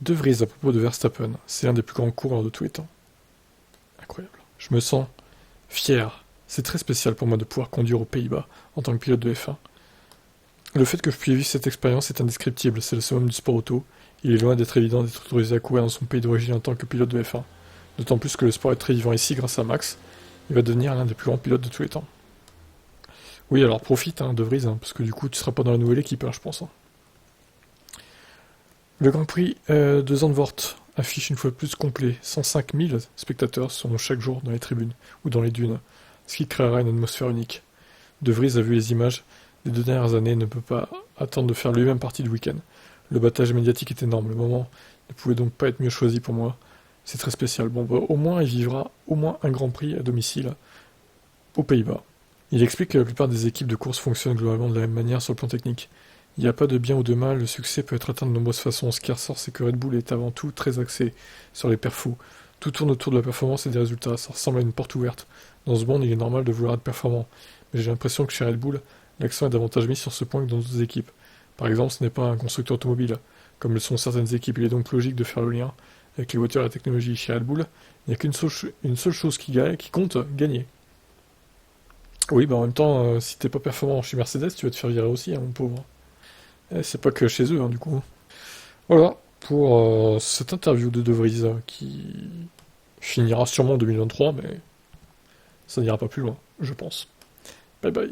De Vries à propos de Verstappen, c'est l'un des plus grands coureurs de tous les temps. Incroyable. Je me sens fier. C'est très spécial pour moi de pouvoir conduire aux Pays-Bas en tant que pilote de F1. Le fait que je puisse vivre cette expérience est indescriptible, c'est le summum du sport auto. Il est loin d'être évident d'être autorisé à courir dans son pays d'origine en tant que pilote de F1. D'autant plus que le sport est très vivant ici grâce à Max. Il va devenir l'un des plus grands pilotes de tous les temps. Oui, alors profite De Vries, parce que du coup tu seras pas dans la nouvelle équipe, je pense. Le Grand Prix de Zandvoort affiche une fois de plus complet. 105 000 spectateurs sont chaque jour dans les tribunes ou dans les dunes, ce qui créera une atmosphère unique. De Vries a vu les images des 2 dernières années et ne peut pas attendre de faire lui-même partie du week-end. Le battage médiatique est énorme, le moment ne pouvait donc pas être mieux choisi pour moi. C'est très spécial. Bon, bah, au moins il vivra au moins un Grand Prix à domicile aux Pays-Bas. Il explique que la plupart des équipes de course fonctionnent globalement de la même manière sur le plan technique. Il n'y a pas de bien ou de mal, le succès peut être atteint de nombreuses façons. Ce qui ressort, c'est que Red Bull est avant tout très axé sur les perfos. Tout tourne autour de la performance et des résultats, ça ressemble à une porte ouverte. Dans ce monde, il est normal de vouloir être performant, mais j'ai l'impression que chez Red Bull, l'accent est davantage mis sur ce point que dans d'autres équipes. Par exemple, ce n'est pas un constructeur automobile, comme le sont certaines équipes. Il est donc logique de faire le lien avec les voitures et la technologie. Chez Red Bull, il n'y a une seule chose qui compte, gagner. Oui, bah en même temps, si t'es pas performant chez Mercedes, tu vas te faire virer aussi, mon pauvre. C'est pas que chez eux, du coup. Voilà, pour cette interview de Vries, qui finira sûrement en 2023, mais ça n'ira pas plus loin, je pense. Bye bye.